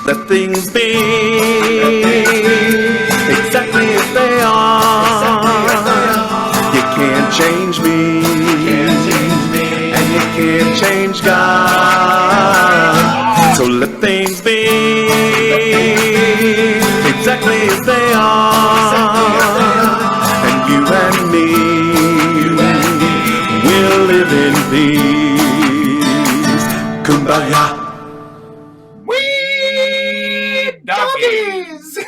Let things be exactly as they are. You can't change me, and you can't change God. So let things be exactly as they are. And you and me will live in peace. Kumbaya. Doggies!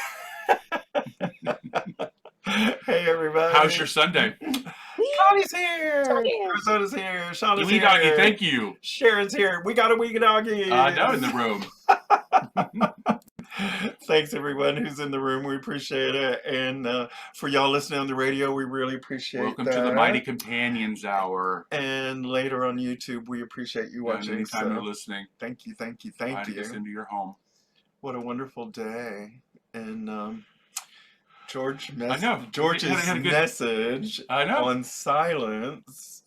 Hey, everybody. How's your Sunday? Connie's here. Arizona's here. Shauna's Wee here. doggy, thank you. Sharon's here. We got a wee doggy. I know, in the room. Thanks, everyone who's in the room. We appreciate it. And for y'all listening on the radio, we really appreciate Welcome that. to the Mighty Companions Hour. And later on YouTube, we appreciate you watching. Anytime you're listening. Thank you. Glad to get into your home. What a wonderful day. And George's message on silence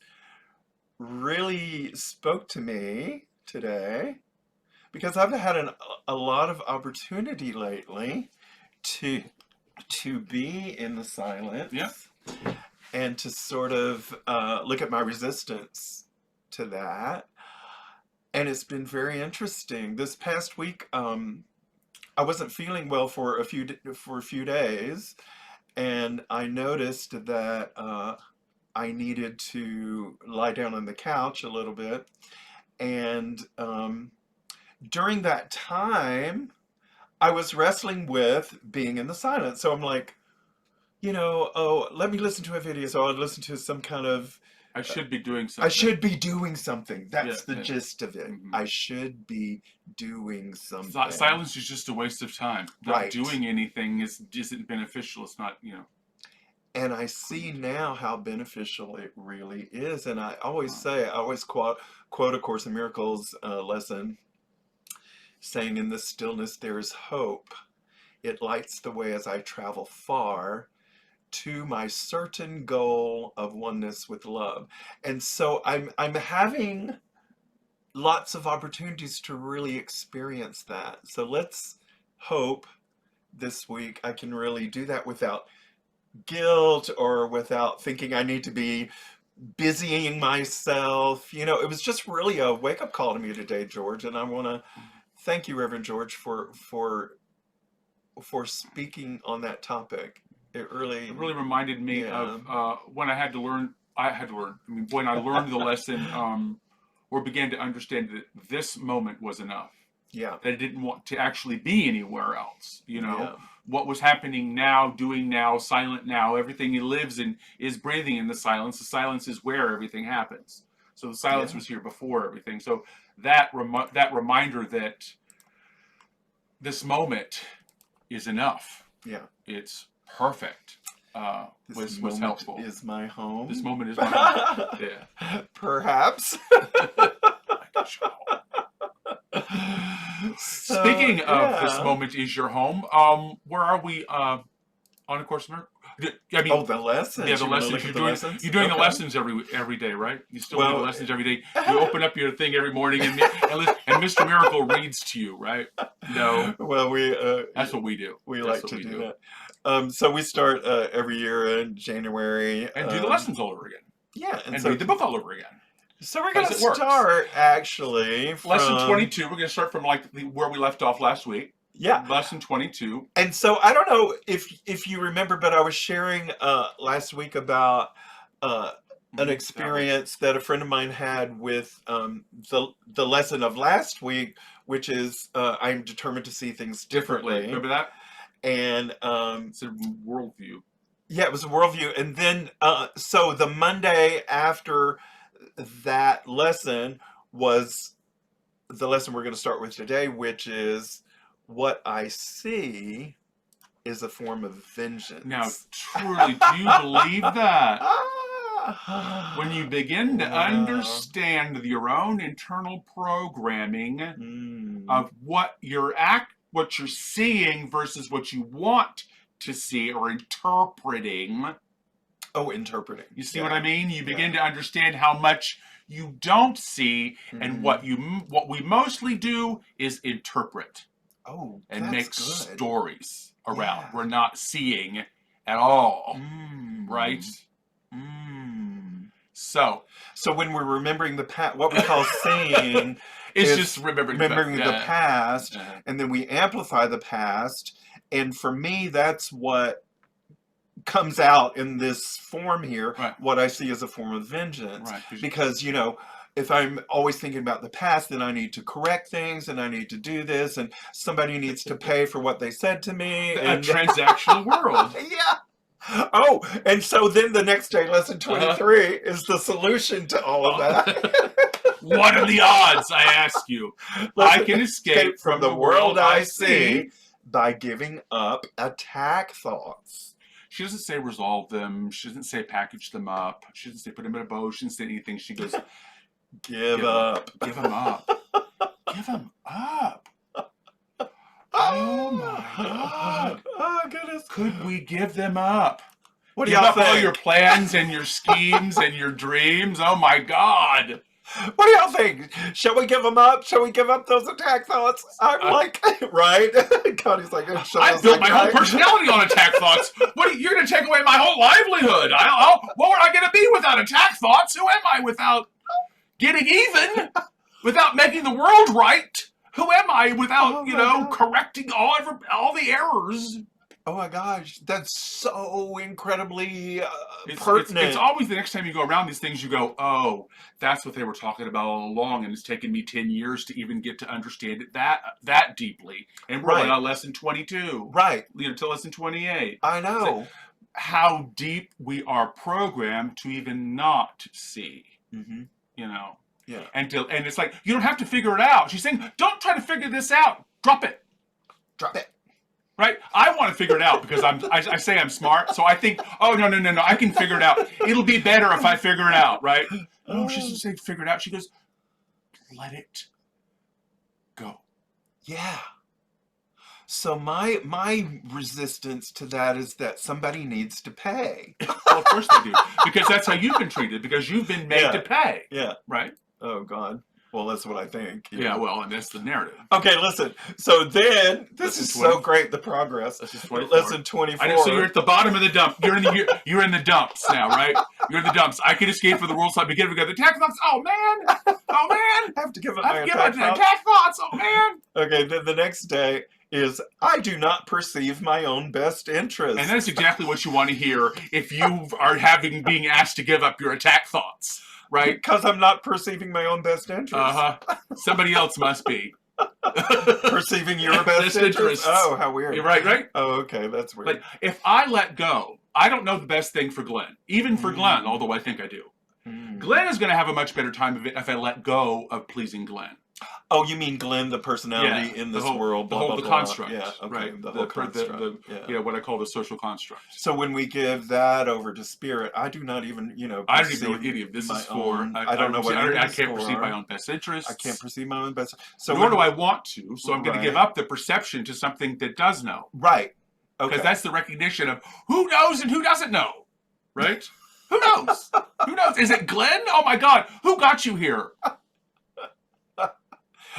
really spoke to me today, because I've had a lot of opportunity lately to be in the silence, and to sort of look at my resistance to that. And it's been very interesting. This past week, I wasn't feeling well for a few days, and I noticed that I needed to lie down on the couch a little bit. And during that time, I was wrestling with being in the silence. So I'm like, let me listen to a video. So I'd listen to some kind of... I should be doing something. I should be doing something. That's the gist of it. Mm-hmm. I should be doing something. Silence is just a waste of time. Not doing anything isn't beneficial. It's not, And I see now how beneficial it really is. And I always say, I always quote A Course in Miracles lesson, saying, "In this stillness there is hope. It lights the way as I travel far to my certain goal of oneness with love." And so I'm having lots of opportunities to really experience that. So let's hope this week I can really do that without guilt or without thinking I need to be busying myself. It was just really a wake-up call to me today, George, and I want to thank you, Reverend George, for speaking on that topic. It really reminded me of when I learned the lesson, or began to understand that this moment was enough. Yeah. That I didn't want to actually be anywhere else. What was happening now, doing now, silent now, everything he lives in is breathing in the silence. The silence is where everything happens. So the silence was here before everything. So that reminder that this moment is enough. Yeah. It's perfect. Was helpful. Is my home. This moment is my home. Yeah. Perhaps. Speaking of this moment is your home, where are we on A Course in Miracles? The lessons. Yeah, the lessons. You're doing the lessons every day, right? You still do the lessons every day. You open up your thing every morning, and Mr. Miracle reads to you, right? No. Well, that's what we do. We like to do that. So we start every year in January. And do the lessons all over again. Yeah. And read the book all over again. So we're going to start, actually, from... Lesson 22. We're going to start from where we left off last week. Yeah. Lesson 22. And so I don't know if you remember, but I was sharing last week about an experience that a friend of mine had with the lesson of last week, which is I'm determined to see things differently. Remember that? And it's a worldview. Yeah, it was a worldview. And then so the Monday after that lesson was the lesson we're going to start with today, which is what I see is a form of vengeance. Now, truly, do you believe that? When you begin to understand your own internal programming of what you're seeing versus what you want to see or interpreting. Oh, interpreting. You see what I mean? You begin to understand how much you don't see, and what we mostly do is interpret. Oh, and that's make good. stories around. Yeah. We're not seeing at all, right? So when we're remembering the past, what we call seeing it's is just remembering the past, Uh-huh. and then we amplify the past. And for me, that's what comes out in this form here. Right. What I see as a form of vengeance. Right. Because, if I'm always thinking about the past, then I need to correct things, and I need to do this, and somebody needs to pay for what they said to me. A And transactional world. yeah. Oh, and so then the next day, lesson 23 is the solution to all of that. What are the odds, I ask you? I can escape from the world I see by giving up attack thoughts. She doesn't say resolve them. She doesn't say package them up. She doesn't say put them in a bow. She doesn't say anything. She goes, Give up. Give them up. Give them up. Oh my God. Oh, goodness. Could we give them up? What do Give y'all up all think? your plans and your schemes and your dreams? Oh my God. What do y'all think? Shall we give them up? Shall we give up those attack thoughts? I'm like, right? Connie's like, I built my whole personality on attack thoughts. You're going to take away my whole livelihood. What would I going to be without attack thoughts? Who am I without getting even? Without making the world right? Who am I without, correcting all the errors? Oh my gosh, that's so incredibly It's pertinent. always the next time you go around these things, you go, oh, that's what they were talking about all along, and it's taken me 10 years to even get to understand it that deeply. And we're only on lesson 22. Right. To lesson 28. I know. Like how deep we are programmed to even not see. Mm-hmm. Yeah. And it's like, you don't have to figure it out. She's saying, don't try to figure this out. Drop it. Drop it. Right? I want to figure it out because I say I'm smart. So I think, oh, no, I can figure it out. It'll be better if I figure it out, right? No, she doesn't say figure it out. She goes, let it go. Yeah. So my resistance to that is that somebody needs to pay. Well, of course they do. Because that's how you've been treated. Because you've been made to pay. Yeah. Right? Oh, God. Well, that's what I think. Yeah, well, and that's the narrative. Okay, listen. So then, this Lesson is 20. so great, the progress. Lesson 24. So you're at the bottom of the dump. You're in the dumps now, right? You're in the dumps. I can escape from the world, so I begin to go. The attack thoughts. Oh man. I have to give up my attack thoughts. Oh man. Okay, then the next day is I do not perceive my own best interest. And that's exactly what you want to hear if you are being asked to give up your attack thoughts. Right? Because I'm not perceiving my own best interest. Somebody else must be. Perceiving your best interest. Oh, how weird. You're right? Oh, okay, that's weird. But if I let go, I don't know the best thing for Glenn. Even for Glenn, although I think I do. Glenn is going to have a much better time of it if I let go of pleasing Glenn. Oh, you mean Glenn, the personality in this world, the construct. Yeah, okay, right. The whole construct. What I call the social construct. So when we give that over to spirit, I do not even, I don't even know what any of this is for. I don't know what I can't perceive my own best interests. I can't perceive my own best. So nor do I want to. So I'm going to give up the perception to something that does know. Right. Okay. Because that's the recognition of who knows and who doesn't know. Right? Who knows? Who knows? Is it Glenn? Oh my God! Who got you here?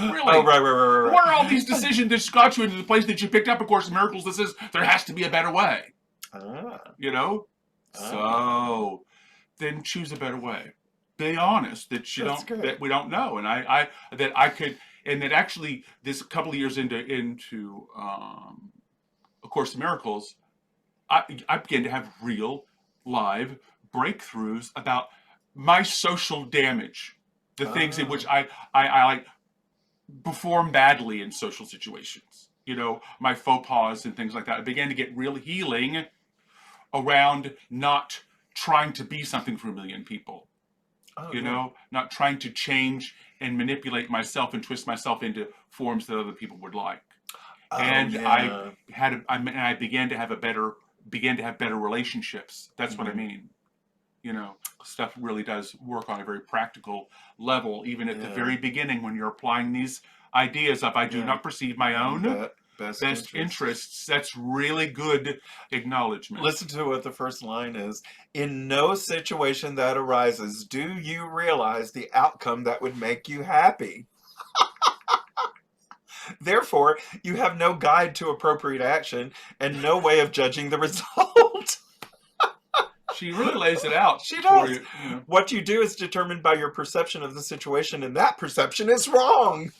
Really? Oh, right. What are all these decisions that got you into the place that you picked up A Course in Miracles that says there has to be a better way? So then choose a better way. Be honest that that we don't know, and that actually this couple of years into A Course in Miracles, I began to have real live breakthroughs about my social damage, the things in which I like perform badly in social situations, my faux pas and things like that. I began to get real healing around not trying to be something for a million people, not trying to change and manipulate myself and twist myself into forms that other people would like. I began to have better relationships. That's what I mean. Stuff really does work on a very practical level, even at the very beginning when you're applying these ideas of I do not perceive my own best interests. That's really good acknowledgement. Listen to what the first line is. In no situation that arises do you realize the outcome that would make you happy. Therefore, you have no guide to appropriate action and no way of judging the result. She really lays it out. She for does. you, you know. What you do is determined by your perception of the situation, and that perception is wrong.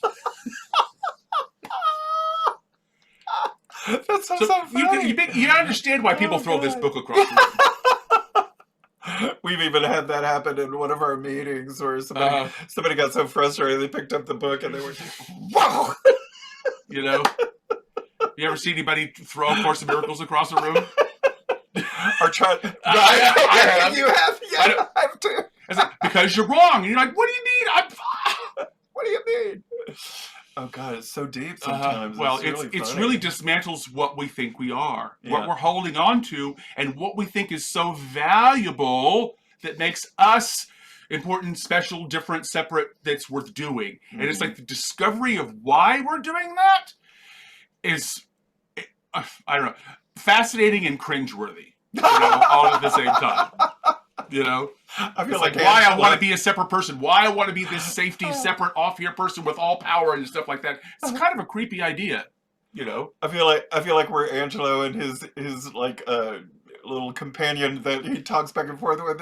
That sounds so funny. You understand why people Oh, throw this God. book across the room. We've even had that happen in one of our meetings where somebody got so frustrated they picked up the book and they were, whoa! You know? You ever see anybody throw A Course in Miracles across a room? Or try. I have. You have? Yeah, I have too. It's like, because you're wrong. And you're like, what do you mean? What do you mean? Oh God, it's so deep sometimes. Well, it's it's really dismantles what we think we are, Yeah. what we're holding on to, and what we think is so valuable that makes us important, special, different, separate, that's worth doing. And it's like the discovery of why we're doing that is, I don't know, fascinating and cringeworthy, you know, all at the same time. You know, I feel it's like why I Angela- want to be a separate person, why I want to be this safety, separate, off here person with all power and stuff like that. It's kind of a creepy idea, you know. I feel like we're Angelo and his like little companion that he talks back and forth with.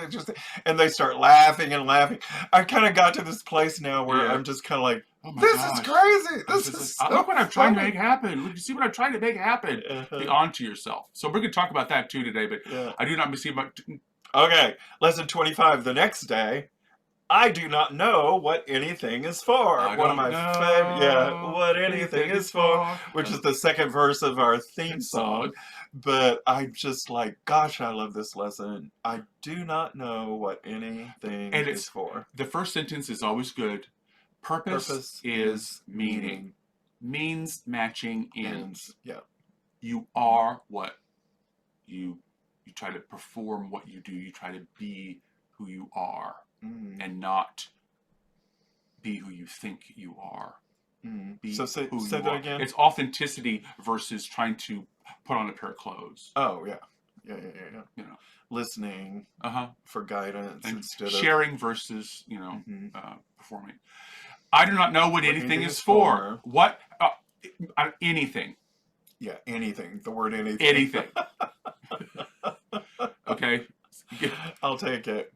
And they start laughing and laughing. I kind of got to this place now where I'm just kind of like, Oh my this gosh. is crazy. This is so look what I'm trying to funny. make happen. Look, you see what I'm trying to make happen. Be onto yourself. So we're going to talk about that too today. But Yeah. I do not see much. Okay, lesson 25. The next day, I do not know what anything is for. One of my favorite, what anything is for, which is the second verse of our theme song. But I'm just like, gosh, I love this lesson. I do not know what anything is for. The first sentence is always good. Purpose is meaning. Means matching ends. Yeah. You are what you try to perform what you do. You try to be who you are and not be who you think you are. Be So say who you that are. again. It's authenticity versus trying to put on a pair of clothes. Oh, yeah. Yeah. You know, listening for guidance and instead of sharing versus, you know, performing. I do not know what anything is for. What? Anything. Yeah, anything. The word anything. Anything. Okay. I'll take it.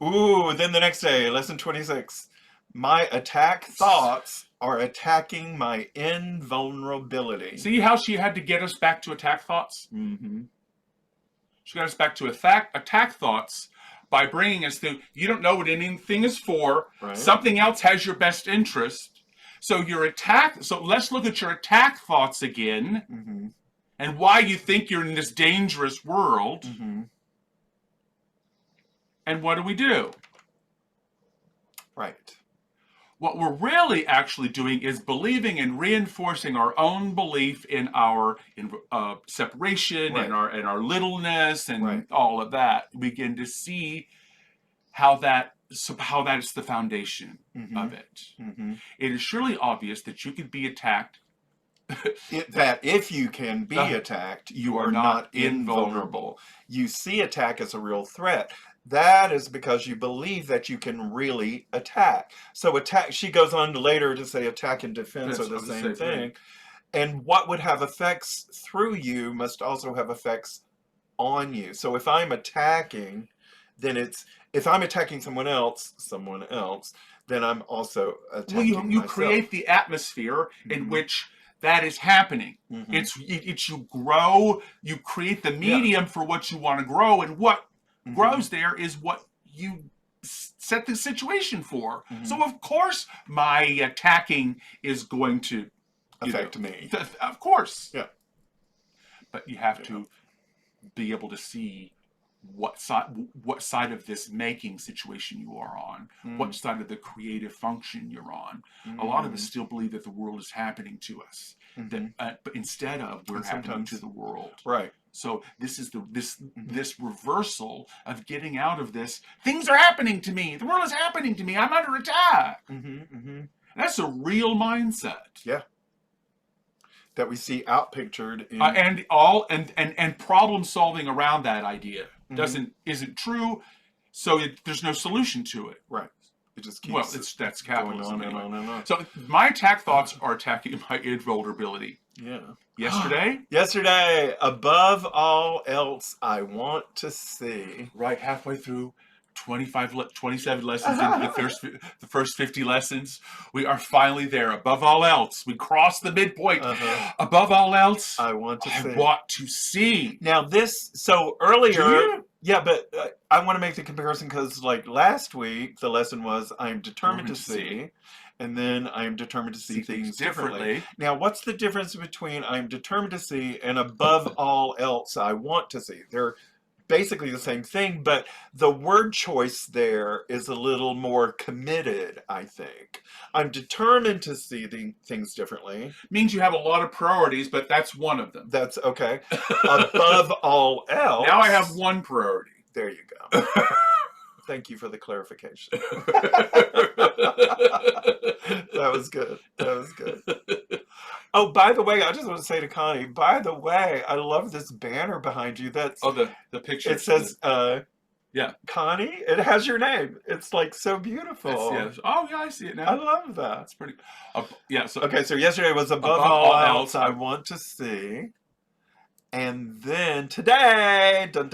Ooh, then the next day, lesson 26. My attack thoughts are attacking my invulnerability. See how she had to get us back to attack thoughts? She got us back to attack thoughts by bringing us to, you don't know what anything is for. Right. Something else has your best interest. So let's look at your attack thoughts again and why you think you're in this dangerous world. And what do? Right. What we're really actually doing is believing and reinforcing our own belief in our separation and our littleness and all of that. We begin to see how that is the foundation of it. It is surely obvious that you could be attacked. That if you can be attacked, you are not invulnerable. You see attack as a real threat. That is because you believe that you can really attack. So attack, she goes on later to say attack and defense are the same thing. And what would have effects through you must also have effects on you. So if I'm attacking, then if I'm attacking someone else, then I'm also attacking you myself. create the atmosphere in which that is happening. It's you grow, you create the medium for what you want to grow, and what grows there is what you set the situation for. So of course my attacking is going to affect me. Of course. Yeah. But you have to be able to see what side of this making situation you are on, what side of the creative function you're on. A lot of us still believe that the world is happening to us, but instead of we're happening to the world. Right. So this is this reversal of getting out of this. Things are happening to me. The world is happening to me. I'm under attack. That's a real mindset. Yeah. That we see outpictured in and problem solving around that idea isn't true. So there's no solution to it. Right. it just Well, keeps that's going capitalism on and anyway. on and on. So my attack thoughts are attacking my id-vulnerability. Yeah. Yesterday, above all else, I want to see. right halfway through, 27 lessons into the first 50 lessons, we are finally there. Above all else, we crossed the midpoint. Above all else, I want to see. want to see. Now so earlier, Do you? yeah, but I want to make the comparison because like last week, the lesson was I am determined to see, and then I am determined to see things differently. Now, what's the difference between I am determined to see and above all else I want to see? They're basically the same thing, but the word choice there is a little more committed, I think. I'm determined to see things differently. Means you have a lot of priorities, but that's one of them. That's okay. Above all else. Now I have one priority. There you go. Thank you for the clarification. That was good. That was good. Oh, by the way, I just want to say to Connie, by the way, I love this banner behind you. That's the picture. It says yeah, Connie. It has your name. It's like so beautiful. Yes. Oh yeah, I see it now. I love that. That's pretty. Yeah. So okay, so yesterday was above all else I want to see, and then today, mirroring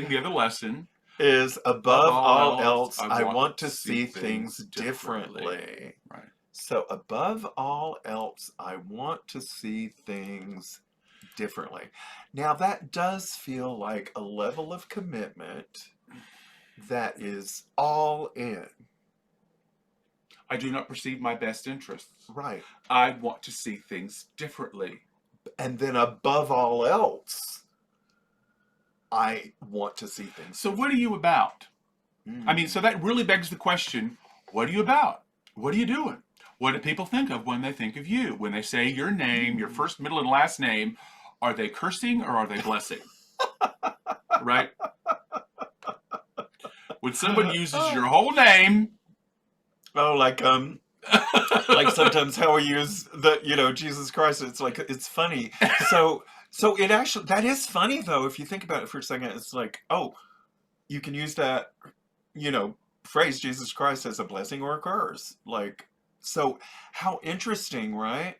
the other lesson is above all else I want to see things differently. Right. So above all else, I want to see things differently. Now that does feel like a level of commitment that is all in. I do not perceive my best interests. Right. I want to see things differently. And then above all else, I want to see things. So what are you about? I mean, so that really begs the question, what are you about? What are you doing? What do people think of when they think of you? When they say your name, your first, middle, and last name, are they cursing or are they blessing? Right? When someone uses your whole name. Oh, like sometimes how we use the, Jesus Christ, it's like, it's funny. So it actually, that is funny though, if you think about it for a second, it's like, oh, you can use that, phrase Jesus Christ as a blessing or a curse. Like, so how interesting, right?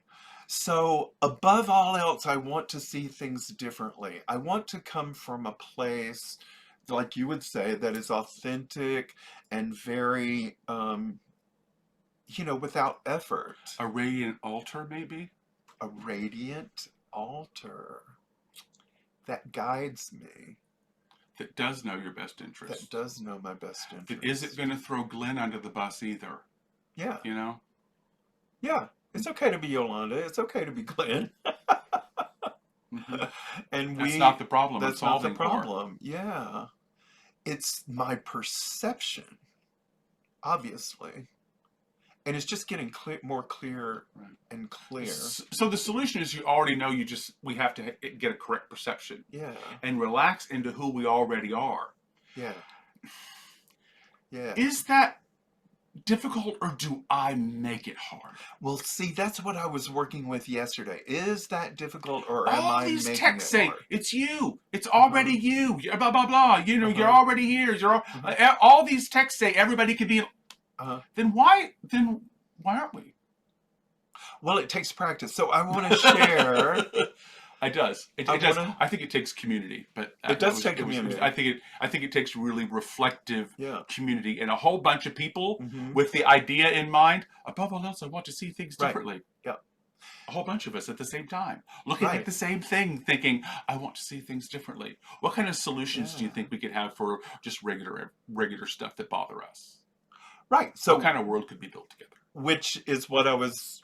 So above all else, I want to see things differently. I want to come from a place, like you would say, that is authentic and very, without effort. A radiant altar, maybe? A radiant altar that guides me. That does know your best interest. That does know my best interest. That isn't going to throw Glenn under the bus either. Yeah. Yeah. It's okay to be Yolanda. It's okay to be Glenn. And that's not the problem. That's not the problem. Yeah. It's my perception, obviously. And it's just getting more clear and clear. So the solution is you already know we have to get a correct perception. Yeah. And relax into who we already are. Yeah. Yeah. Is that difficult or do I make it hard? Well, see, that's what I was working with yesterday. Is that difficult or am I making it hard? All these texts say, it's you. It's already you. Blah, blah, blah. You're already here. All these texts say everybody could be... Then why aren't we? Well, it takes practice. So I want to share. It does. It does. I think it takes community, but it does take community. I think it takes really reflective community and a whole bunch of people with the idea in mind. Above all else, I want to see things differently. Yeah. A whole bunch of us at the same time, looking at the same thing, thinking, I want to see things differently. What kind of solutions do you think we could have for just regular stuff that bother us? Right. So what kind of world could be built together? Which is what I was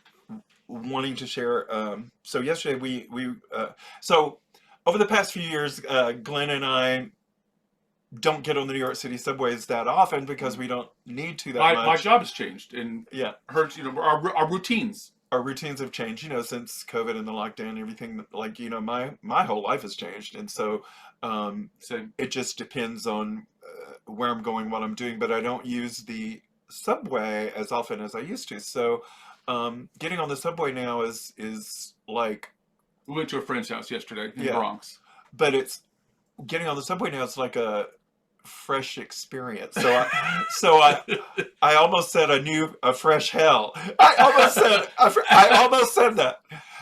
wanting to share. So yesterday we so over the past few years, Glenn and I don't get on the New York City subways that often because we don't need to that much. My job has changed, and hurts. Our routines. Our routines have changed, since COVID and the lockdown and everything. Like, my whole life has changed, and so it just depends on where I'm going, what I'm doing. But I don't use the subway as often as I used to. So getting on the subway now is like... We went to a friend's house yesterday in the Bronx. But it's getting on the subway now is like a fresh experience. I almost said a fresh hell. I almost said that.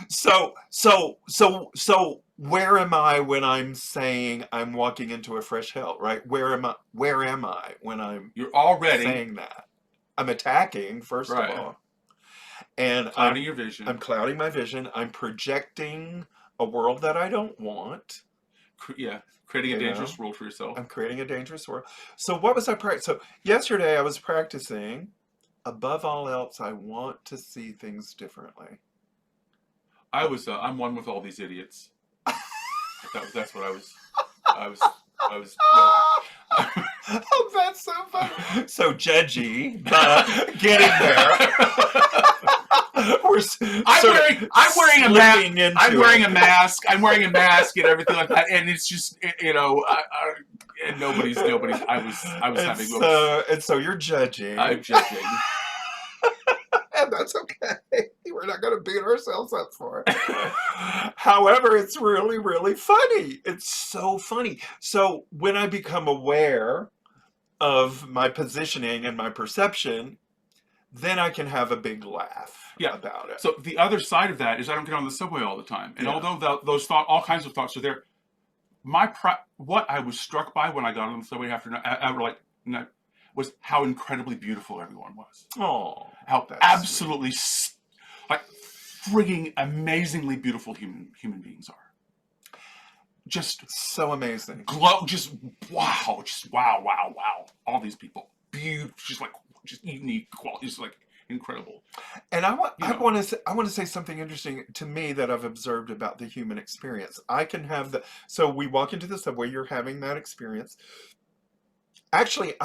So where am I when I'm saying I'm walking into a fresh hell, right? Where am I when I'm You're already saying that? I'm attacking, first Right. of all. And clouding your vision. I'm clouding my vision. I'm projecting a world that I don't want. Creating a dangerous world for yourself. I'm creating a dangerous world. So what was I practicing? So yesterday I was practicing, above all else, I want to see things differently. I'm one with all these idiots. That's what I was. Oh, that's so funny. So judgy, but getting there. I'm wearing a mask. I'm wearing a mask and everything like that, and it's just and nobody's. I was having. And so you're judging. I'm judging. And that's okay. We're not going to beat ourselves up for it. However, it's really, really funny. It's so funny. So when I become aware of my positioning and my perception, then I can have a big laugh about it. So the other side of that is I don't get on the subway all the time. And although all kinds of thoughts are there, what I was struck by when I got on the subway was how incredibly beautiful everyone was. Oh, how absolutely frigging amazingly beautiful human beings are. Just so amazing. Just wow. All these people, beautiful, just unique qualities, like incredible. And I want to say something interesting to me that I've observed about the human experience. I can have so we walk into the subway. You're having that experience. Actually,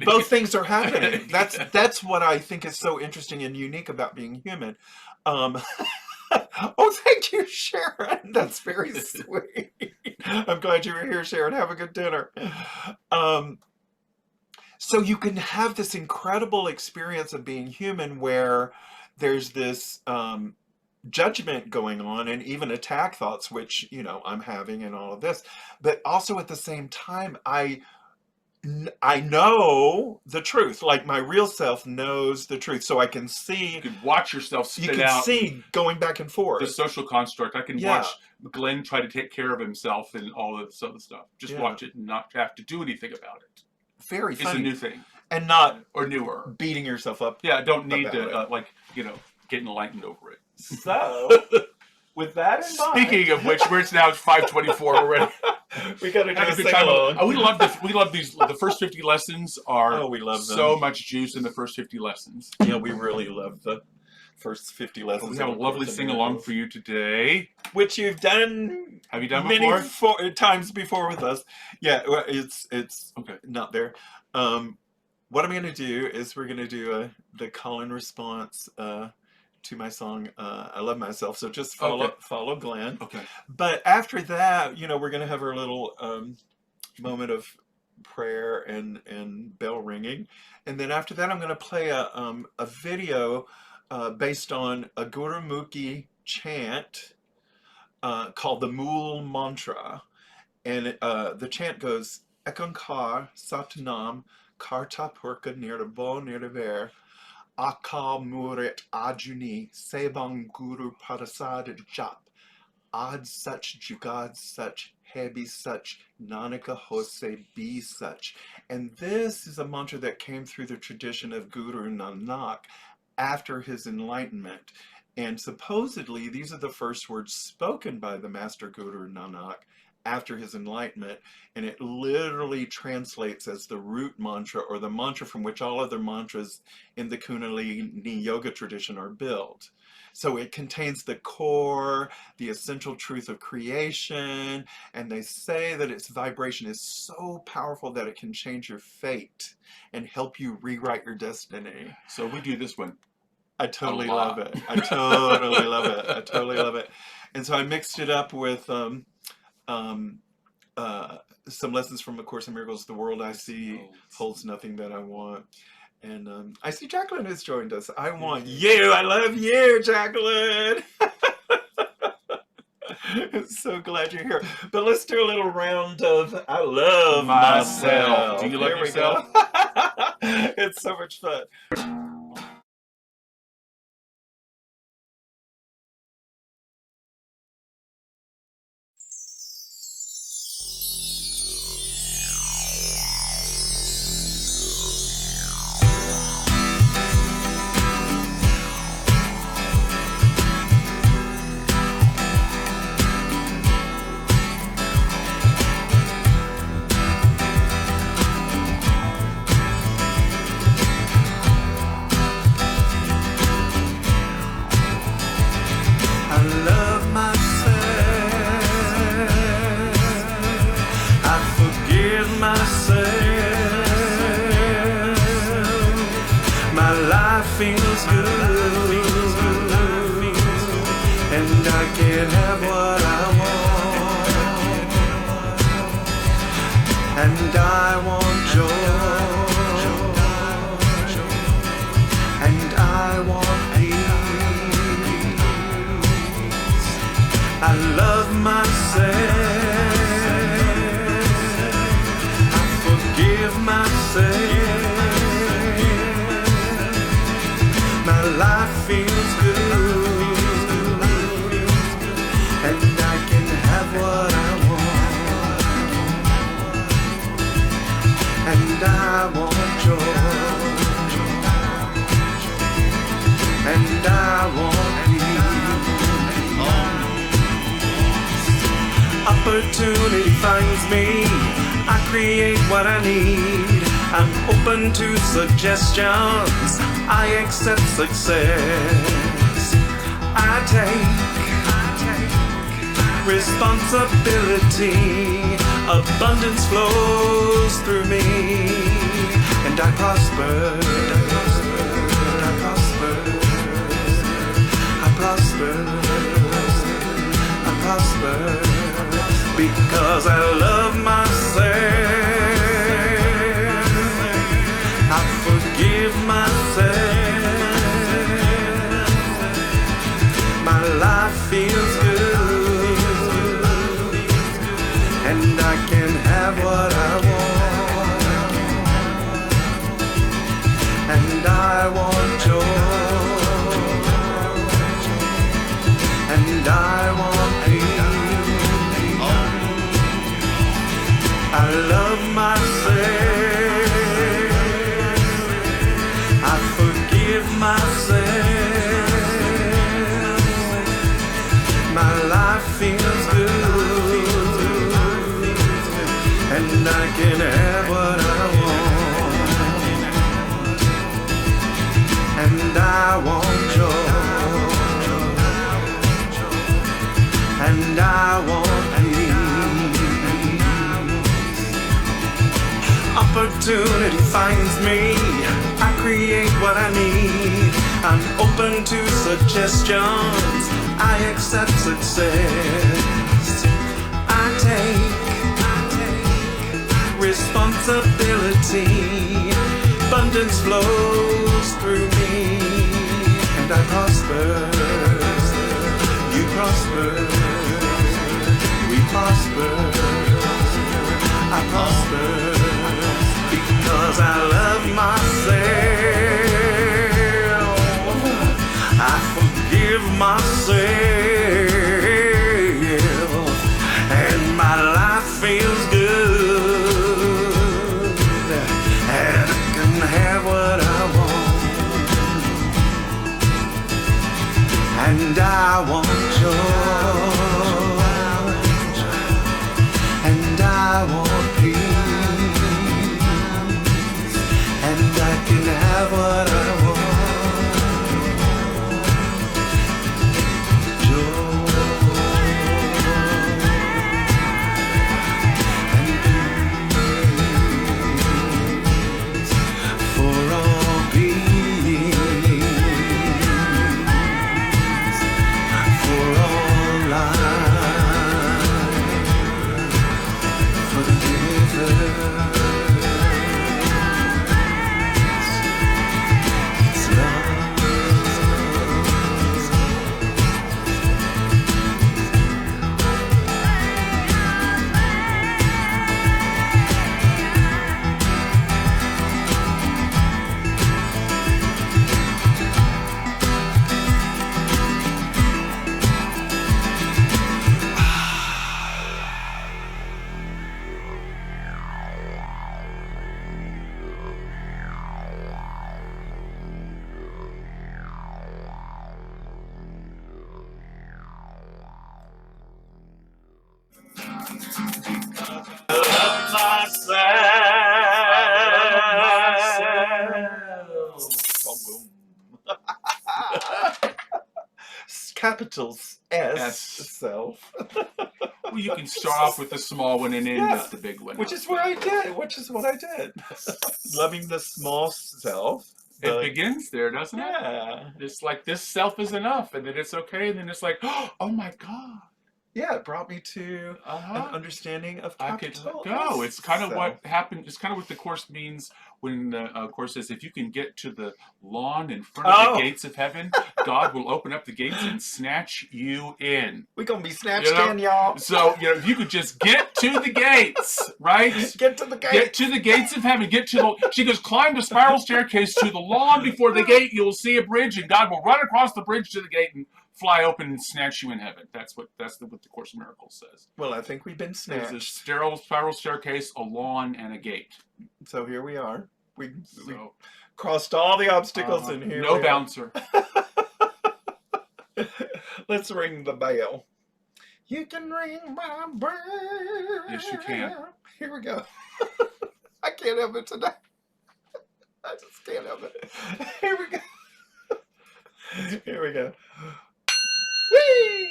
both things are happening. That's what I think is so interesting and unique about being human. Oh, thank you, Sharon. That's very sweet. I'm glad you were here, Sharon. Have a good dinner. So you can have this incredible experience of being human where there's this judgment going on and even attack thoughts, which, I'm having and all of this. But also at the same time, I know the truth. Like my real self knows the truth. So I can see. You can watch yourself spit out. You can see going back and forth. The social construct. I can watch Glenn try to take care of himself and all of this other stuff. Just watch it and not have to do anything about it. Very funny. It's a new thing. And not or newer. Beating yourself up. Yeah, don't need to get enlightened over it. So with that in mind. Speaking of which, it's now 5:24 already. We got to do a sing-along. We love these. The first 50 lessons are we love them. So much juice in the first 50 lessons. Yeah, we really love the first 50 lessons. We have a lovely sing-along for you today. Which you've done. Have you done many times before with us. Yeah, it's okay. Not there. What I'm going to do is we're going to do the call and response to my song, I Love Myself. So just follow Glenn. Okay. But after that, we're going to have our little moment of prayer and bell ringing. And then after that, I'm going to play a video based on a Gurumukhi chant called the Mool Mantra. And the chant goes, Ekankar Satnam Karta Purka Nirabo Nirver Akal Murit Ajuni Sebang Guru Parasad Jap Ad Such Jugad Such Hebi Such Nanika Hose Be Such. And this is a mantra that came through the tradition of Guru Nanak after his enlightenment. And supposedly these are the first words spoken by the Master Guru Nanak after his enlightenment, and it literally translates as the root mantra, or the mantra from which all other mantras in the Kundalini yoga tradition are built. So it contains the core, the essential truth of creation, and they say that its vibration is so powerful that it can change your fate and help you rewrite your destiny. So we do this one. I totally love it. I totally love it. I totally love it. And so I mixed it up with some lessons from A Course in Miracles. The world I see holds nothing that I want. And I see Jacqueline has joined us. I want you. I love you, Jacqueline. So glad you're here. But let's do a little round of I love myself. Do you love Here we yourself? go. It's so much fun. I love myself. I forgive myself. My life feels good, and I can have what I want, and I want joy, and I want peace. I love myself. I forgive myself. My life feels good, and I can have what I want, and I want joy, and I want opportunity finds me. I create what I need. I'm open to suggestions. I accept success. I take responsibility. Abundance flows through me, and I prosper. I prosper. I prosper. I prosper. Because I love myself. I forgive myself. My life feels good, and I can have what I want, and I want joy, and I want peace. I love myself. I forgive myself. My life feels good, and I can have what I want, and I want joy, and I want peace. Opportunity finds me. I create what I need. I'm open to suggestions. I accept success. I take responsibility. Abundance flows through me, and I prosper. You prosper. We prosper. I prosper. Because I love myself. I forgive myself, and my life feels good, and I can have what I want, and I want joy, and I want peace, and I can have Capital S, S. self. Well, you can start off with the small one and end Yeah. with the big one. Which is what I did. Loving the small self. It begins there, doesn't it? Yeah. It's like this self is enough, and then it's okay, and then it's like, oh my God. Yeah, it brought me to Uh-huh. an understanding of I could capital go. S It's kind of self. what happened. It's kind of what the Course means when the Course says, if you can get to the lawn in front of the gates of heaven, God will open up the gates and snatch you in. We're going to be snatched in, y'all. So, if you could just get to the gates, right? Get to the gates. Get to the gates of heaven. She goes, climb the spiral staircase to the lawn before the gate. You'll see a bridge, and God will run across the bridge to the gate and fly open and snatch you in heaven. That's what the Course in Miracles says. Well, I think we've been snatched. There's a spiral staircase, a lawn, and a gate. So here we are. We crossed all the obstacles in here. No bouncer. Let's ring the bell. You can ring my bell. Yes, you can. Here we go. I can't help it today. I just can't help it. Here we go. Here we go. Whee!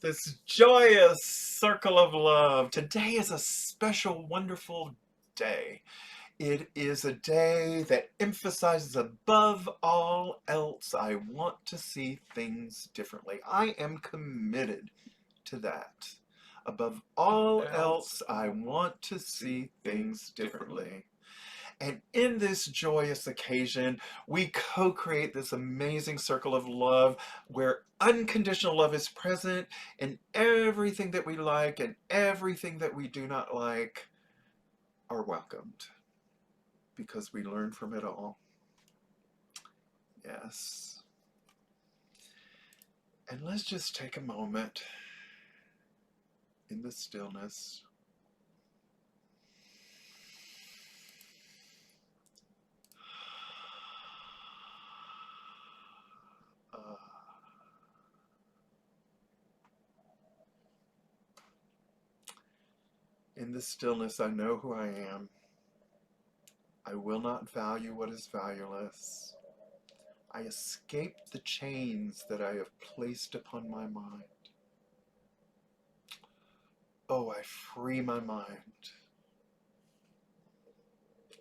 This joyous circle of love. Today is a special, wonderful day. It is a day that emphasizes above all else, I want to see things differently. I am committed to that. Above all else, I want to see things differently. And in this joyous occasion, we co-create this amazing circle of love where unconditional love is present and everything that we like and everything that we do not like are welcomed because we learn from it all. Yes. And let's just take a moment in the stillness. In the stillness, I know who I am. I will not value what is valueless. I escape the chains that I have placed upon my mind. Oh, I free my mind.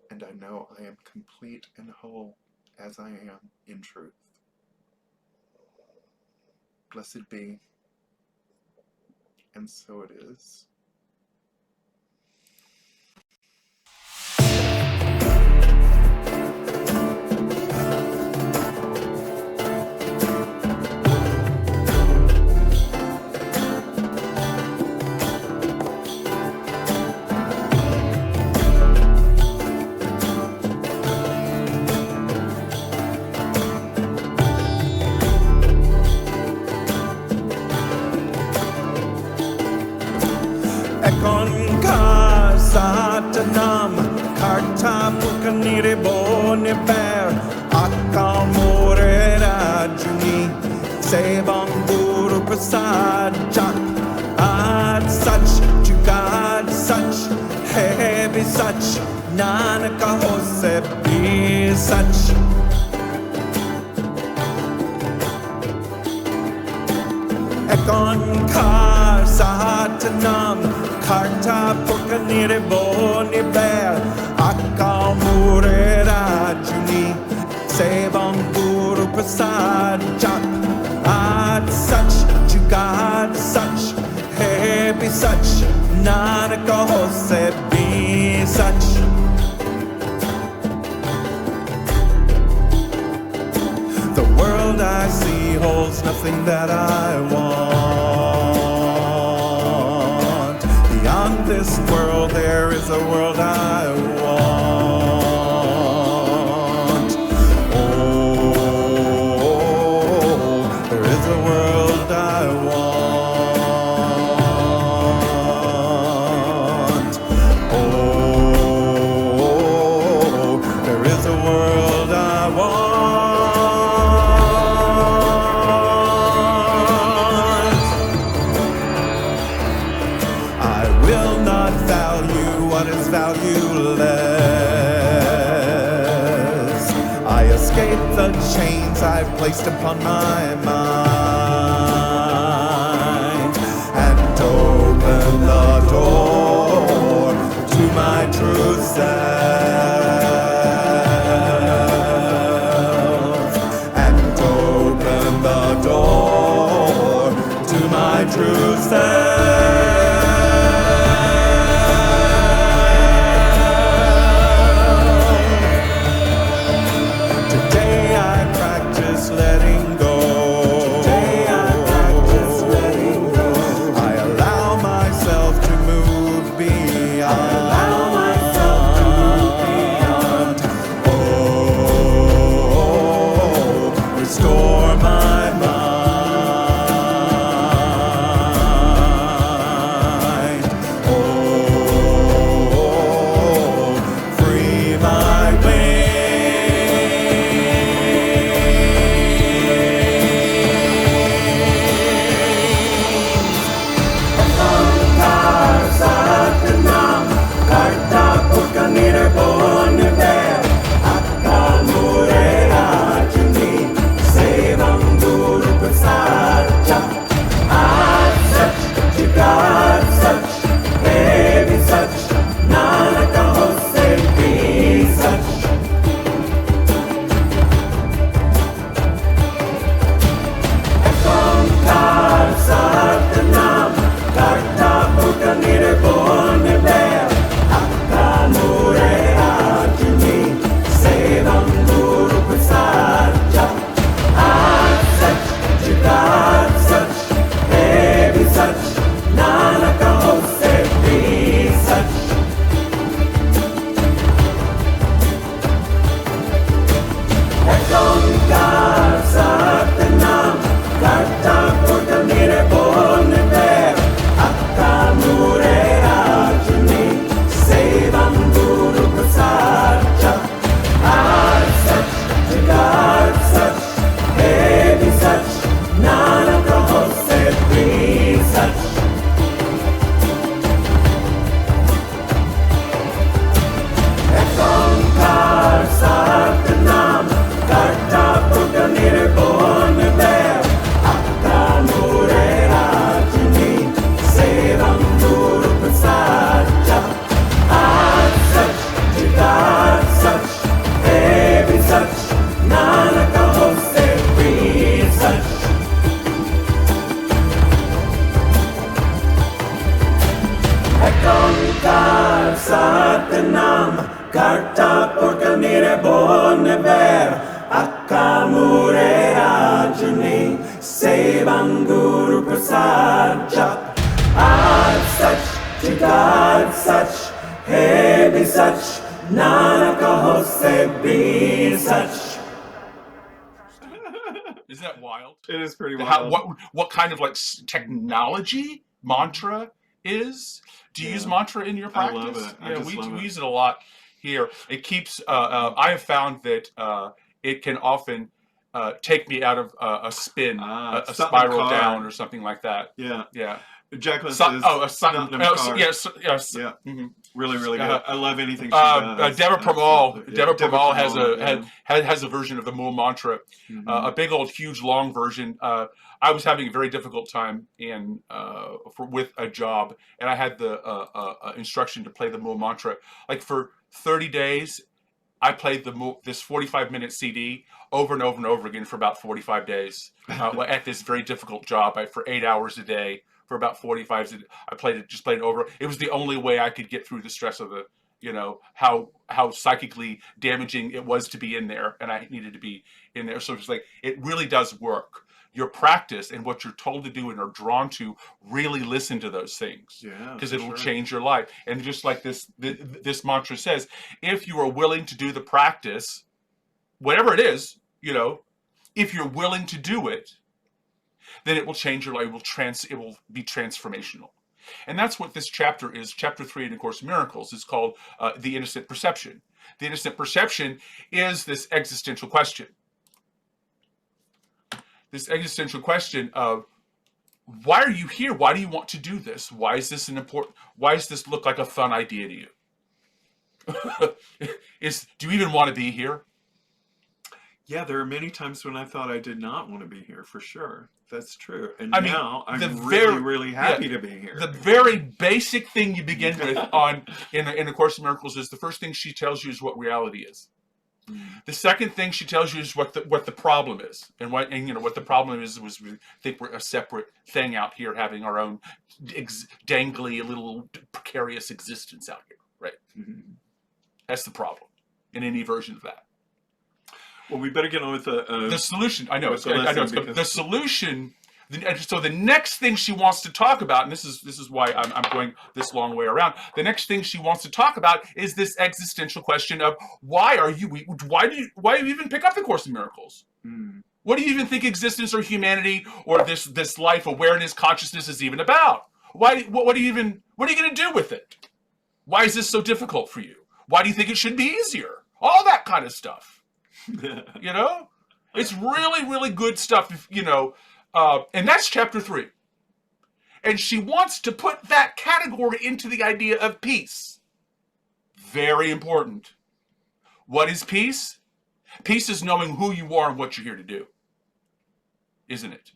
And I know I am complete and whole as I am in truth. Blessed be. And so it is. Satanam karta pukanire bone bear akamore rajuni sevam guru prasad jak ad such to God such heavy such nanaka hose be such ekon kar satanam Karta pukanire boni bear akamure rajuni sevam guru prasad jak ad such to God such heavy such nanaka hose be such the world I see holds nothing that I want. Beyond this world, there is a world I want. escape the chains I've placed upon my mind, and open the door to my true self, and open the door to my true self. Today I practice letting go. Today I practice letting go. I allow myself to move beyond. I allow myself to move beyond. Oh, restore my mind. Oh, free my wings. Satnam Karta Purkanire Bonever Akamure Ajani Sevam Guru Prasad Jap Ad Sach Jagad Sach He Be Sach Nanaka Hose Be Sach. Isn't that wild? It is pretty How, wild. what kind of like technology mantra is? Do you use mantra in your practice? I love it. I just we love it. use it a lot here. It keeps. I have found that it can often take me out of a spin, a stop spiral my car. down, or something like that. Yeah. Yeah. Jacqueline says, a sun. "Stop my car." Yes. Yes. Yeah. Mm-hmm. Really, really good. I love anything she does. Deborah Pramal. Absolutely. Deborah Pramal has Pramal, has a version of the Mool mantra, a big old, huge, long version. I was having a very difficult time with a job, and I had the instruction to play the Mool mantra. Like for 30 days, I played this 45-minute CD over and over and over again for about 45 days at this very difficult job for 8 hours a day. For about 45, I played it over. It was the only way I could get through the stress of the, how psychically damaging it was to be in there, and I needed to be in there. So it's like, it really does work. Your practice and what you're told to do and are drawn to, really listen to those things, because it'll change your life. And just like this mantra says, if you are willing to do the practice, whatever it is, if you're willing to do it, then it will change your life. It will be transformational. And that's what this chapter is. Chapter 3 in A Course in Miracles is called The Innocent Perception. The innocent perception is this existential question. This existential question of, why are you here? Why do you want to do this? Why is this why does this look like a fun idea to you? Do you even want to be here? Yeah, there are many times when I thought I did not want to be here, for sure. That's true. And I mean, now the I'm very- really happy to be here. The very basic thing you begin with in the Course in Miracles is the first thing she tells you is what reality is. The second thing she tells you is what the problem is, and what the problem is was we think we're a separate thing out here having our own dangly little precarious existence out here, right? Mhm. That's the problem in any version of that. Well, we better get on with The solution. I know. with the I know. lesson It's good. because- The solution. So the next thing she wants to talk about, and this is why I'm going this long way around. The next thing she wants to talk about is this existential question of why do you even pick up the Course in Miracles? Mm. What do you even think existence or humanity or this life awareness consciousness is even about? What are you going to do with it? Why is this so difficult for you? Why do you think it should be easier? All that kind of stuff. It's really, really good stuff. And that's chapter 3. And she wants to put that category into the idea of peace. Very important. What is peace? Peace is knowing who you are and what you're here to do. Isn't it?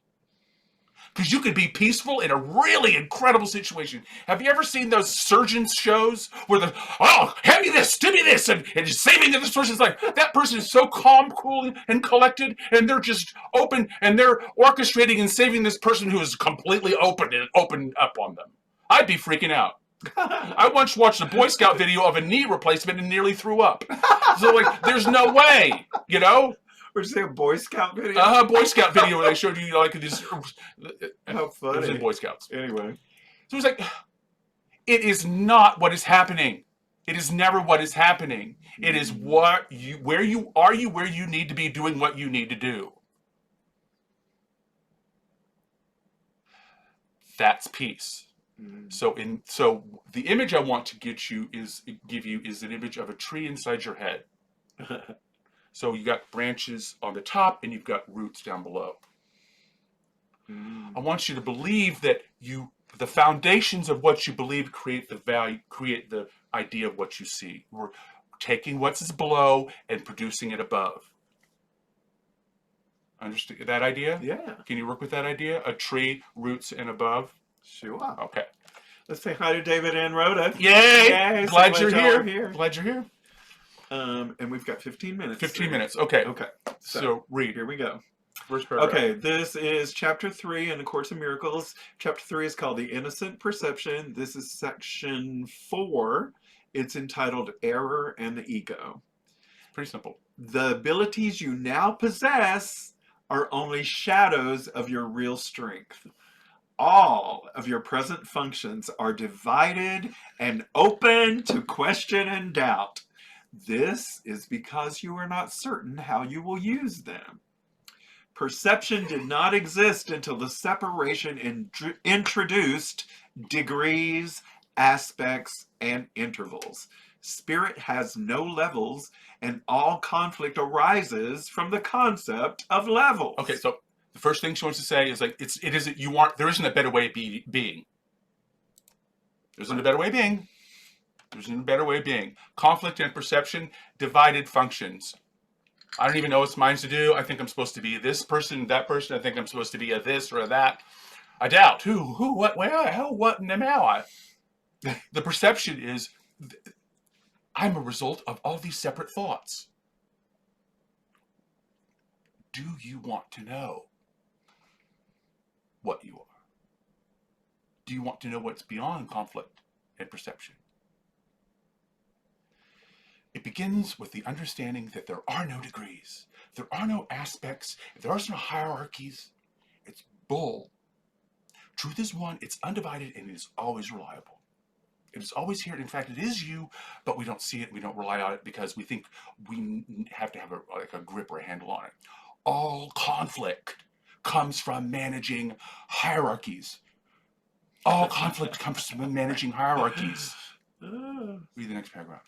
Because you could be peaceful in a really incredible situation. Have you ever seen those surgeons shows where hand me this, do me this, and just saving this person's life? That person is so calm, cool, and collected, and they're just open, and they're orchestrating and saving this person who is completely open up on them. I'd be freaking out. I once watched a Boy Scout video of a knee replacement and nearly threw up. So, there's no way, Or say a Boy Scout video? Boy Scout video where they showed you this. How funny. It was in Boy Scouts. Anyway. So it's it is not what is happening. It is never what is happening. It is where you need to be doing what you need to do. That's peace. So the image I want to give you is an image of a tree inside your head. So you got branches on the top and you've got roots down below. I want you to believe that the foundations of what you believe create the value, create the idea of what you see. We're taking what's below and producing it above. Understand that idea? Yeah. Can you work with that idea? A tree, roots, and above? Sure. Okay. Let's say hi to David and Rhoda. Yay! Yay, Glad so you're y'all are here. Glad you're here. And we've got 15 minutes. 15 minutes. Okay. Okay. So read. Here we go. First paragraph. Okay, this is chapter 3 in the Course in Miracles. Chapter 3 is called The Innocent Perception. This is section 4. It's entitled Error and the Ego. Pretty simple. The abilities you now possess are only shadows of your real strength. All of your present functions are divided and open to question and doubt. This is because you are not certain how you will use them. Perception did not exist until the separation introduced degrees, aspects, and intervals. Spirit has no levels, and all conflict arises from the concept of levels. Okay, so the first thing she wants to say is there isn't a better way of being. There isn't a better way of being. There isn't a better way of being. Conflict and perception, divided functions. I don't even know what's mine to do. I think I'm supposed to be this person, that person. I think I'm supposed to be a this or a that. I doubt. Who, what, where, how, what, and how. The perception is, I'm a result of all these separate thoughts. Do you want to know what you are? Do you want to know what's beyond conflict and perception? It begins with the understanding that there are no degrees, there are no aspects, there are no hierarchies. It's bull. Truth is one, it's undivided, and it is always reliable. It is always here. In fact, it is you, but we don't see it, we don't rely on it because we think we have to have a grip or a handle on it. All conflict comes from managing hierarchies. All conflict comes from managing hierarchies. Read the next paragraph.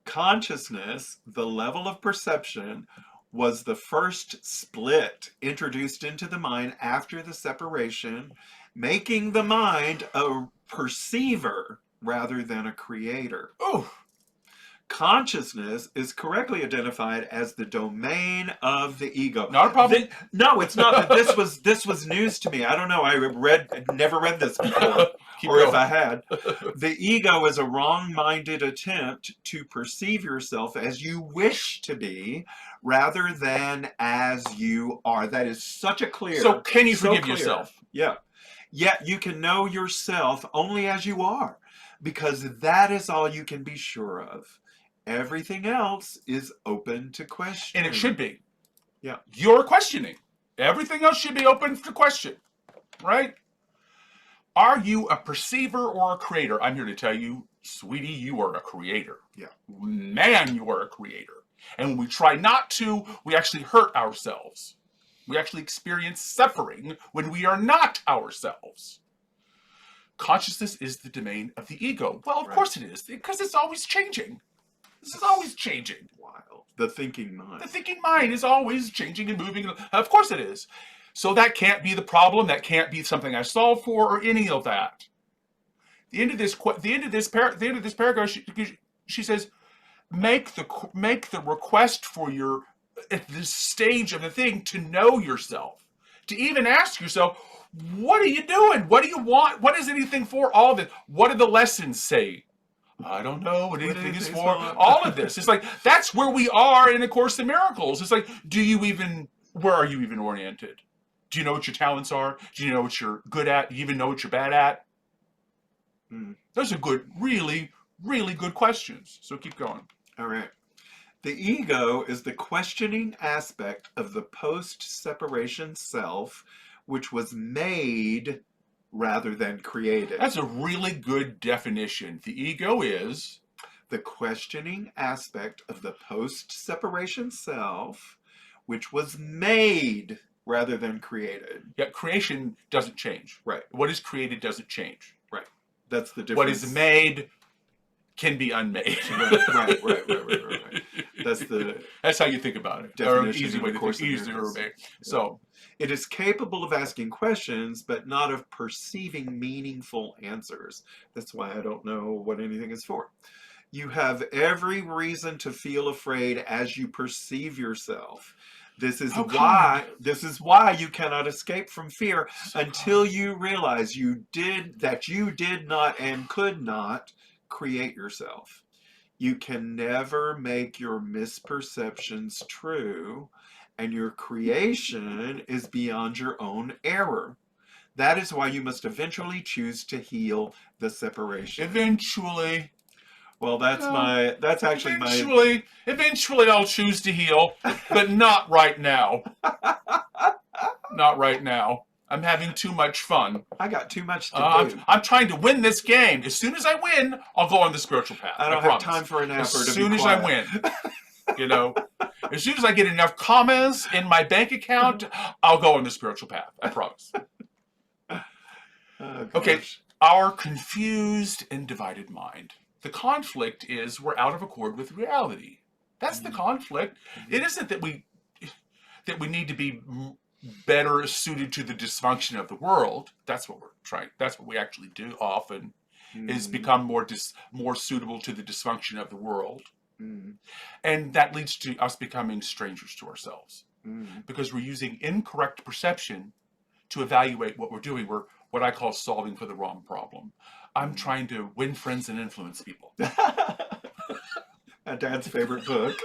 Consciousness, the level of perception, was the first split introduced into the mind after the separation, making the mind a perceiver rather than a creator. Oh, Consciousness is correctly identified as the domain of the ego. Not a problem. No, it's not. But this was news to me. I don't know. Never read this before, Keep or if going. I had. The ego is a wrong-minded attempt to perceive yourself as you wish to be, rather than as you are. That is such a clear. So can you so forgive clear. yourself? Yeah. Yet you can know yourself only as you are, because that is all you can be sure of. Everything else is open to question. And it should be. Yeah. You're questioning. Everything else should be open to question, right? Are you a perceiver or a creator? I'm here to tell you, sweetie, you are a creator. Yeah. Man, you are a creator. And when we try not to, we actually hurt ourselves. We actually experience suffering when we are not ourselves. Consciousness is the domain of the ego. Well, of course it is, because it's always changing. This is always changing. Wild. The thinking mind. The thinking mind is always changing and moving. Of course it is. So that can't be the problem. That can't be something I solve for, or any of that. The end of this paragraph, she says, make the request for your, at this stage of the thing, to know yourself, to even ask yourself, what are you doing? What do you want? What is anything for? All of it. What do the lessons say? I don't know what anything is for. All of this. It's like, that's where we are in A Course in Miracles. It's like, where are you even oriented? Do you know what your talents are? Do you know what you're good at? Do you even know what you're bad at? Those are good, really, really good questions. So keep going. All right. The ego is the questioning aspect of the post-separation self, which was made rather than created. That's a really good definition. The ego is the questioning aspect of the post-separation self, which was made rather than created. Yeah, creation doesn't change. Right. What is created doesn't change. Right. That's the difference. What is made can be unmade. Right. That's how you think about it. Definition, easy way to think. Easy to obey. So it is capable of asking questions, but not of perceiving meaningful answers. That's why I don't know what anything is for. You have every reason to feel afraid as you perceive yourself. This is why you cannot escape from fear until you realize you did not and could not create yourself. You can never make your misperceptions true, and your creation is beyond your own error. That is why you must eventually choose to heal the separation. Eventually. Well, that's actually Eventually I'll choose to heal, but not right now. Not right now. I'm having too much fun. I got too much to do. I'm trying to win this game. As soon as I win, I'll go on the spiritual path. I don't have time for an effort. As soon as I win, as soon as I get enough commas in my bank account, I'll go on the spiritual path. I promise. Okay, our confused and divided mind. The conflict is we're out of accord with reality. That's the conflict. It isn't that we need to be better suited to the dysfunction of the world. That's what we're trying. That's what we actually do often, is become more suitable to the dysfunction of the world. And that leads to us becoming strangers to ourselves, because we're using incorrect perception to evaluate what we're doing. We're what I call solving for the wrong problem. I'm trying to win friends and influence people. Dad's favorite book.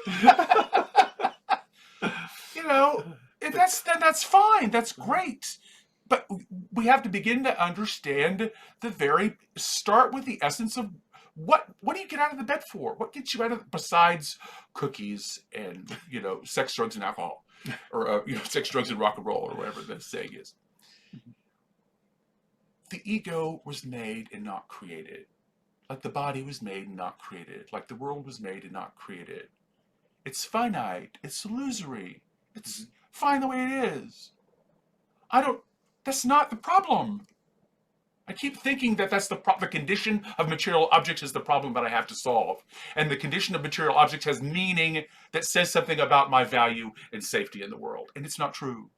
That's fine. That's great. But we have to begin to understand start with the essence of what do you get out of the bed for? What gets you out of, besides cookies and, sex, drugs, and alcohol, or, sex, drugs, and rock and roll, or whatever the saying is. The ego was made and not created. Like the body was made and not created. Like the world was made and not created. It's finite. It's illusory. It's fine the way it is. That's not the problem. I keep thinking that that's the condition of material objects is the problem that I have to solve. And the condition of material objects has meaning that says something about my value and safety in the world. And it's not true.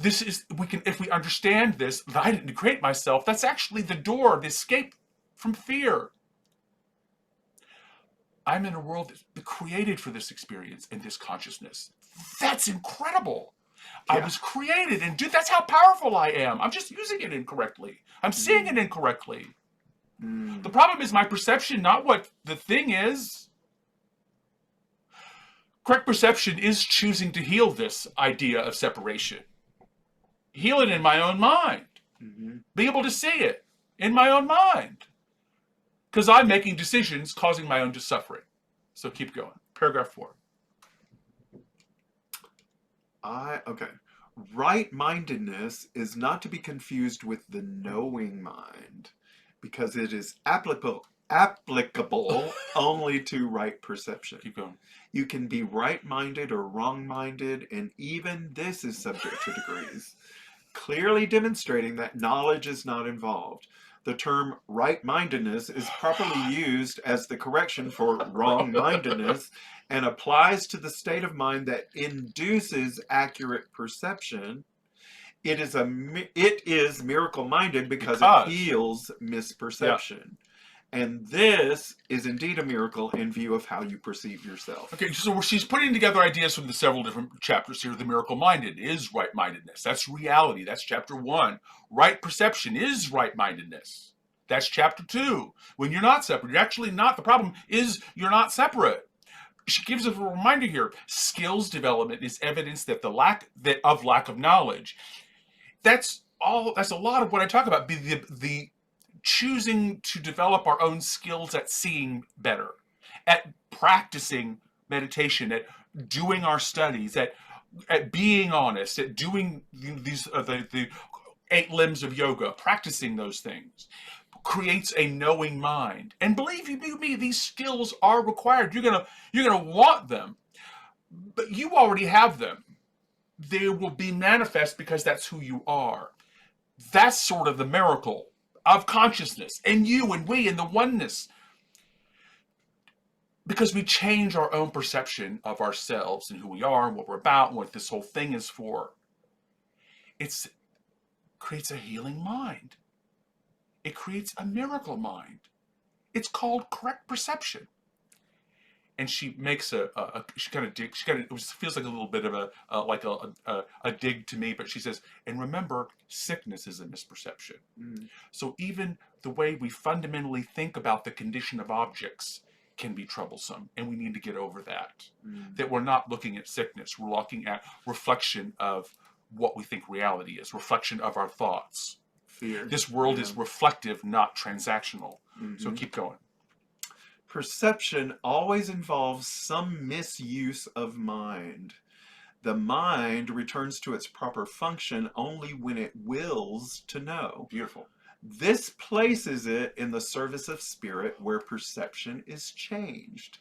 If we understand this, that I didn't create myself, that's actually the door, the escape from fear. I'm in a world that's created for this experience and this consciousness. That's incredible. I was created, and dude, that's how powerful I am. I'm just using it incorrectly. I'm seeing it incorrectly. The problem is my perception, not what the thing is. Correct perception is choosing to heal this idea of separation. Heal it in my own mind. Be able to see it in my own mind. Because I'm making decisions causing my own suffering. So keep going. Paragraph 4. Okay. Right-mindedness is not to be confused with the knowing mind, because it is applicable only to right perception. Keep going. You can be right-minded or wrong-minded, and even this is subject to degrees, clearly demonstrating that knowledge is not involved. The term right-mindedness is properly used as the correction for wrong-mindedness and applies to the state of mind that induces accurate perception. It is miracle-minded because it heals misperception. And this is indeed a miracle in view of how you perceive yourself. Okay, so she's putting together ideas from the several different chapters here. The miracle-minded is right-mindedness. That's reality. That's chapter 1. Right perception is right-mindedness. That's chapter 2. When you're not separate, you're actually not. The problem is you're not separate. She gives us a reminder here. Skills development is evidence that lack of knowledge. That's a lot of what I talk about. The choosing to develop our own skills at seeing better, at practicing meditation, at doing our studies, at being honest, at doing these the 8 limbs of yoga, practicing those things creates a knowing mind. And believe you me, these skills are required. You're gonna want them, but you already have them. They will be manifest because that's who you are. That's sort of the miracle of consciousness, and you and we and the oneness, because we change our own perception of ourselves and who we are and what we're about and what this whole thing is for. It creates a healing mind. It creates a miracle mind. It's called correct perception. And she makes it feels like a little bit of a dig to me, but she says, and remember, sickness is a misperception. So even the way we fundamentally think about the condition of objects can be troublesome, and we need to get over that. That we're not looking at sickness, we're looking at reflection of what we think reality is, reflection of our thoughts. Fear. This world is reflective, not transactional. So keep going. Perception always involves some misuse of mind. The mind returns to its proper function only when it wills to know. Beautiful. This places it in the service of spirit where perception is changed.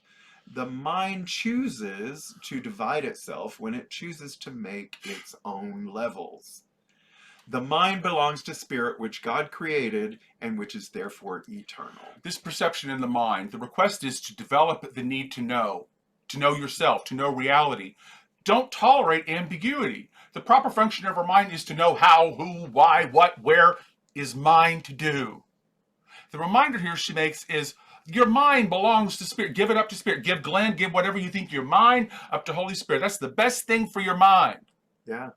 The mind chooses to divide itself when it chooses to make its own levels. The mind belongs to spirit which God created and which is therefore eternal. This perception in the mind, the request is to develop the need to know yourself, to know reality. Don't tolerate ambiguity. The proper function of our mind is to know how, who, why, what, where is mine to do. The reminder here she makes is your mind belongs to spirit. Give it up to spirit. Give Glenn, give whatever you think your mind up to Holy Spirit. That's the best thing for your mind. Yeah.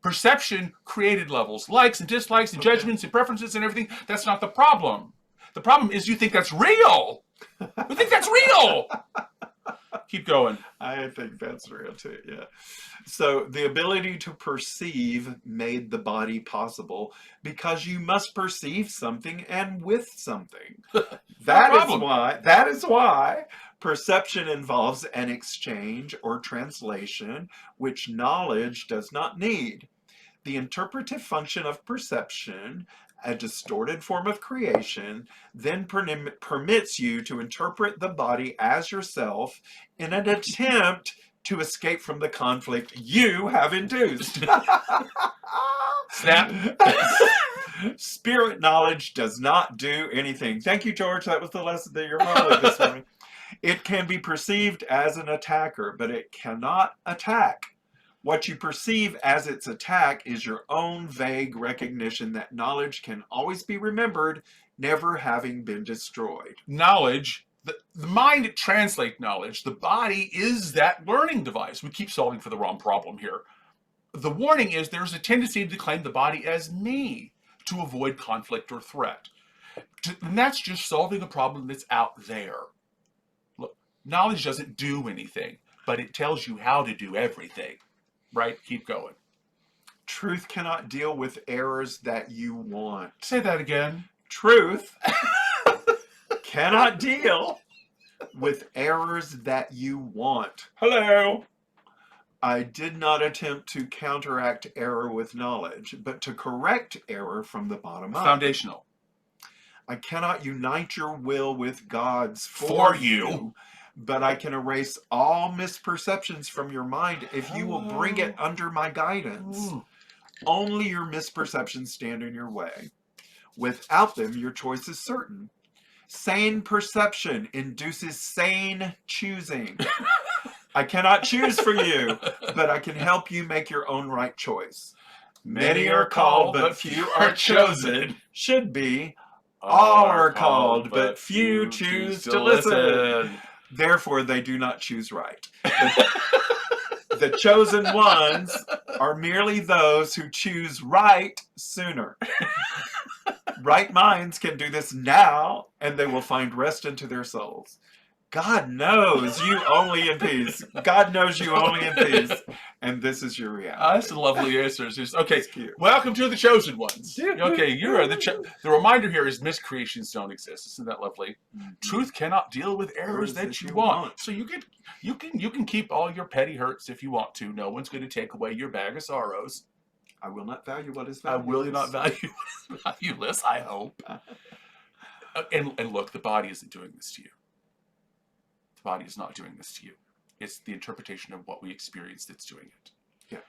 Perception created levels, likes and dislikes and judgments and preferences and everything. That's not the problem. The problem is you think that's real. You think that's real. Keep going. I think that's real too, yeah. So the ability to perceive made the body possible because you must perceive something and with something. That is why perception involves an exchange or translation which knowledge does not need. The interpretive function of perception, a distorted form of creation, then permits you to interpret the body as yourself in an attempt to escape from the conflict you have induced. Snap. Spirit knowledge does not do anything. Thank you, George. That was the lesson that you're following this morning. It can be perceived as an attacker, but it cannot attack. What you perceive as its attack is your own vague recognition that knowledge can always be remembered, never having been destroyed. Knowledge, The mind translates knowledge. The body is that learning device. We keep solving for the wrong problem here. The warning is there's a tendency to claim the body as me to avoid conflict or threat. And that's just solving a problem that's out there. Look, knowledge doesn't do anything, but it tells you how to do everything. Right? Keep going. Truth cannot deal with errors that you want. Say that again. Truth cannot deal with errors that you want. Hello. I did not attempt to counteract error with knowledge, but to correct error from the bottom up. Foundational. I cannot unite your will with God's For you. but I can erase all misperceptions from your mind if you will bring it under my guidance. Ooh. Only your misperceptions stand in your way. Without them, your choice is certain. Sane perception induces sane choosing. I cannot choose for you, but I can help you make your own right choice. Many are called, but few are chosen. Should be. All are called, but few choose to listen. Therefore, they do not choose right. The chosen ones are merely those who choose right sooner. Right minds can do this now, and they will find rest into their souls. God knows you only in peace. God knows you only in peace. And this is your reality. That's a lovely answer. Okay, welcome to the chosen ones. Okay, you are the reminder here is miscreations don't exist. Isn't that lovely? Mm-hmm. Truth cannot deal with errors that you want. So you can keep all your petty hurts if you want to. No one's going to take away your bag of sorrows. I will not value what is valueless. I will not value what is valueless, I hope. And look, the body isn't doing this to you. The body is not doing this to you. It's the interpretation of what we experience that's doing it. Yeah.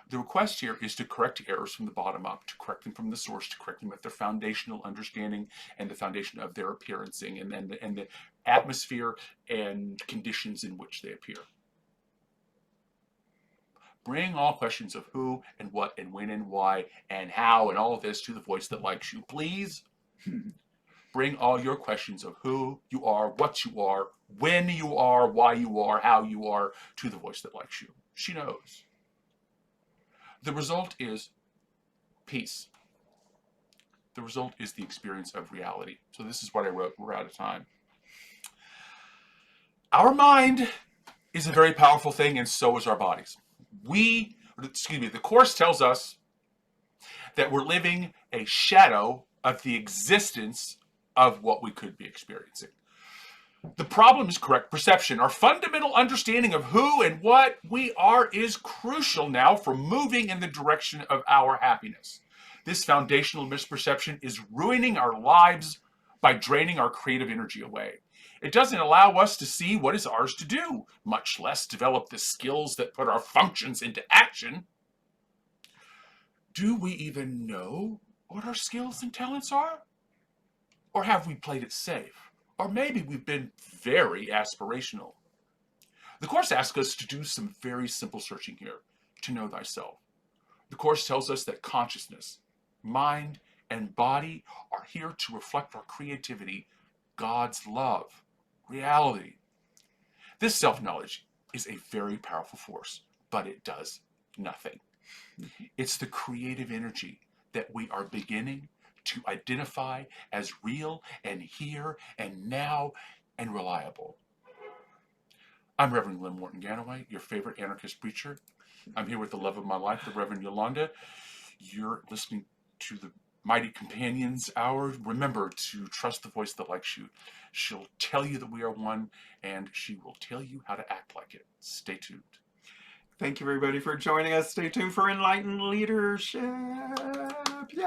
The request here is to correct errors from the bottom up, to correct them from the source, to correct them with their foundational understanding and the foundation of their appearancing and the atmosphere and conditions in which they appear. Bring all questions of who and what and when and why and how and all of this to the voice that likes you, please. Bring all your questions of who you are, what you are, when you are, why you are, how you are, to the voice that likes you. She knows. The result is peace. The result is the experience of reality. So this is what I wrote. We're out of time. Our mind is a very powerful thing, and so is our bodies. The Course tells us that we're living a shadow of the existence of what we could be experiencing. The problem is correct perception. Our fundamental understanding of who and what we are is crucial now for moving in the direction of our happiness. This foundational misperception is ruining our lives by draining our creative energy away. It doesn't allow us to see what is ours to do, much less develop the skills that put our functions into action. Do we even know what our skills and talents are? Or have we played it safe? Or maybe we've been very aspirational. The Course asks us to do some very simple searching here, to know thyself. The Course tells us that consciousness, mind, and body are here to reflect our creativity, God's love, reality. This self-knowledge is a very powerful force, but it does nothing. It's the creative energy that we are beginning to identify as real and here and now and reliable. I'm Reverend Lynn Morton Ganaway, your favorite anarchist preacher. I'm here with the love of my life, the Reverend Yolanda. You're listening to the Mighty Companions Hour. Remember to trust the voice that likes you. She'll tell you that we are one, and she will tell you how to act like it. Stay tuned. Thank you, everybody, for joining us. Stay tuned for Enlightened Leadership. Yay!